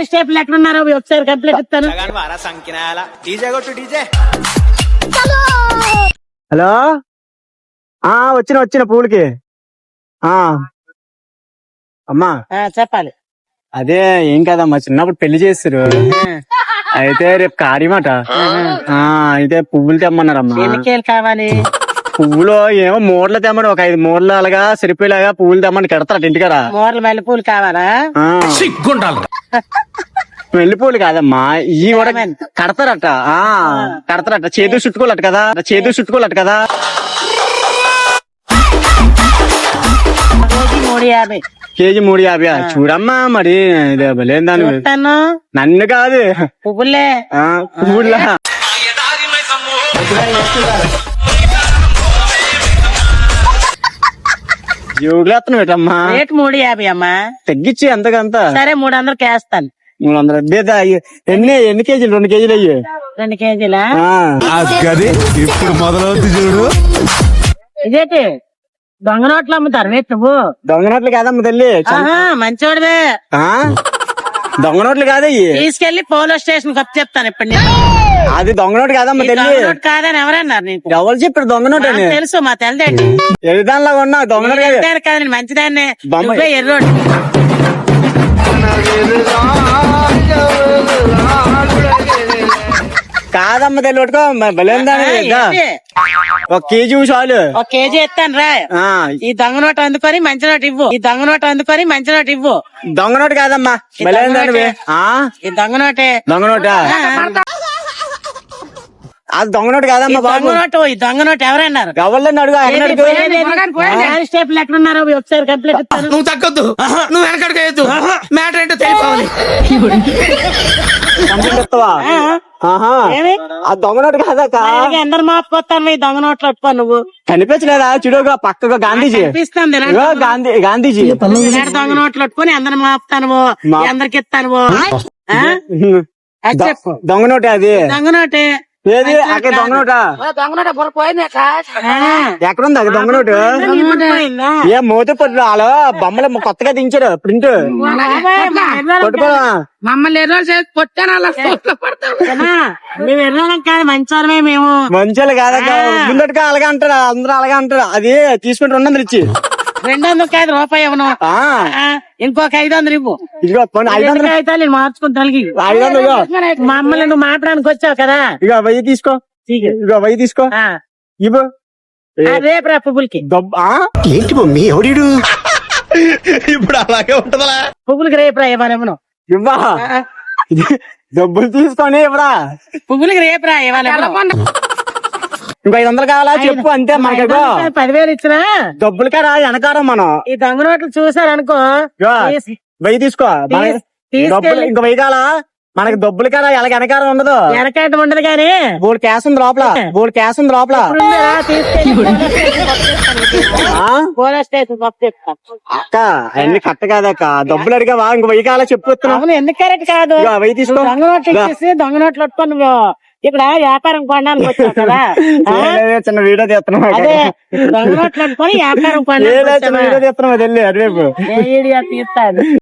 Constable ఎక్కడున్నారో ఒకసారి complete ఇస్తాను. హలో వచ్చిన పూలకి అమ్మా చెప్పాలి. అదే ఏం కదమ్మా, చిన్నప్పుడు పెళ్లి చేస్తారు. అయితే రేపు కార్యమాట. అయితే పువ్వులు తెమ్మన్నారమ్మా. ఎన్నికేలు కావాలి? పువ్వులు ఏమో మూరలు తెమ్మని, ఒక 5 మూరలు అలాగా సరిపోయేలాగా పువ్వులు తెమ్మని కడతారట ఇంటికాడ. మూరలు మల్లెపూలు కావాలా? మల్లెపూలు కాదమ్మా, ఈ కూడా కడతారట. కడతారట, చేతులు చుట్టుకోలట కదా, చేతులు చుట్టుకోలట కదా. కేజీ 350. చూడమ్మా మరి లేదాను. నన్ను కాదు, పువ్వులే. పువ్వులా జోగులేస్తాను పెట్టమ్మా. రేటు 350 అమ్మా. తగ్గించి ఎంతకంత. సరే 300 వేస్తాను. 300 ఎన్ని కేజీలు? 2 కేజీలు అయ్యి. 2 కేజీలా? ఇప్పుడు మొదలవుతుంది చూడు. ఇదేంటి దొంగ నోట్లు అమ్ముతారు రేట్? నువ్వు దొంగ నోట్లు కాదమ్మ తల్లి, మంచోడివే. దొంగ నోట్లు కాదయ్యి. తీసుకెళ్లి పోలీస్ స్టేషన్ కప్పు చెప్తాను ఇప్పుడు. అది దొంగ నోటు కాదమ్మ తల్లి. కాదని ఎవరన్నారు నీకు? ఎవరు చెప్పారు దొంగ నోటు అని? తెలుసు, మా తెలదేంటి. ఎరుదానిలాగా ఉన్నా దొంగ నోటు కాదని మంచిదాన్ని. ఎర్రోడు కాదమ్మ తల్లి పట్టుకో. బలేందాని 1 కేజీ చాలు. 1 కేజీ ఎత్తాను రా. ఈ దొంగ నోటు అందుకొని మంచి నోటు ఇవ్వు. ఈ దొంగ నోటు అందుకొని మంచి నోటు ఇవ్వు. దొంగ నోటు కాదమ్మా, బలేందానివి. ఈ దొంగ నోటే. దొంగ నోటా? అది దొంగ నోటు కాదమ్మా బాబు. ఈ దొంగ నోటు ఎవరన్నారు? ఎవరిని అడుగు, కానిస్టేబుల్ ఎక్కడున్నారో ఒకసారి కంప్లీట్ ఇస్తాను. నువ్వు తగ్గొద్దు, నువ్వు వెనకడుగు. మ్యాటర్ ఏంటో తెలియవాలి. ఆ దొంగ నోటు కాదక్క. అందరు మాపుకొస్తాను ఈ దొంగ నోట్లు పట్టుకో. నువ్వు కనిపించలేదా? చూడగా పక్కగా గాంధీజీ. గాంధీజీ దొంగ నోట్లు పట్టుకొని అందరు మాపుతాను, అందరికి ఇస్తాను. దొంగ నోటే అది. దొంగ నోటే. ఏది అక్కడ దొంగ నోటా? ఎక్కడుంది అది దొంగ నోటు? ఏ మోత పట్టు అలా బొమ్మలు కొత్తగా దించారు ప్రింట్. మమ్మల్ని మేము ఎర్రోళ్ళం కాదు, మంచోళ్ళమే మేము. మంచోళ్ళు కాదక్క, ముందటిగా అలాగే అంటారు, అందరూ అలాగే అంటారు. అది తీసుకుంటే 200 ఇచ్చి. 200 కాదు, రూపాయి ఇవ్వను. ఇంకొక 500 ఇవ్వు. ఇదిగో 500 అయితే నేను మార్చుకుంటాను. 500 మమ్మల్ని నువ్వు మాట్లాడానికి వచ్చావు కదా. ఇక 1000 తీసుకో. ఇక 1000 తీసుకో. ఇవ్వు రేపు రా పువ్వులకి. ఏంటి మమ్మీ ఎవడు ఇప్పుడు అలాగే ఉంటదా? పువ్వులకి రేపు రా. ఇవ్వను. ఇవ్వా డబ్బులు తీసుకొని ఇవ్వరా. పువ్వులకి రేపు రా. ఇవ్వాలి. ఇంకో 500 కావాలా చెప్పు, అంతే. మనకి 10,000 ఇచ్చినా డబ్బులు కదా వెనకారం. మనం ఈ దొంగ నోట్లు చూసారనుకో, 1000 తీసుకో. ఇంకో 1000 కావాలా? మనకి డబ్బులు కదా ఎలాగ వెనకారం ఉండదు. వెనకాటం ఉండదు కానీ బోల్ క్యాష్ ఉంది లోపల. బోల్ క్యాష్ ఉంది లోపల. పోలీస్ స్టేషన్ అక్క అన్ని కట్ట కాదక్క. డబ్బులు అడిగావా? ఇంకో 1000 కావాలా చెప్పు. ఎందుకు కరెక్ట్ కాదు? 1000 తీసుకో. దొంగ నోట్లు ఇచ్చేసి దొంగ నోట్లు పట్టుకో. నువ్వు ఇక్కడ వ్యాపారం కొనడానికి వచ్చావు కదా. చిన్న వీడియో తీస్తున్నావు. అదే దొంగ నోట్లు పట్టుకొని వ్యాపారం కొనడానికి వీడియో తీస్తున్నావు. వెళ్ళి అటువైపు తీస్తాను.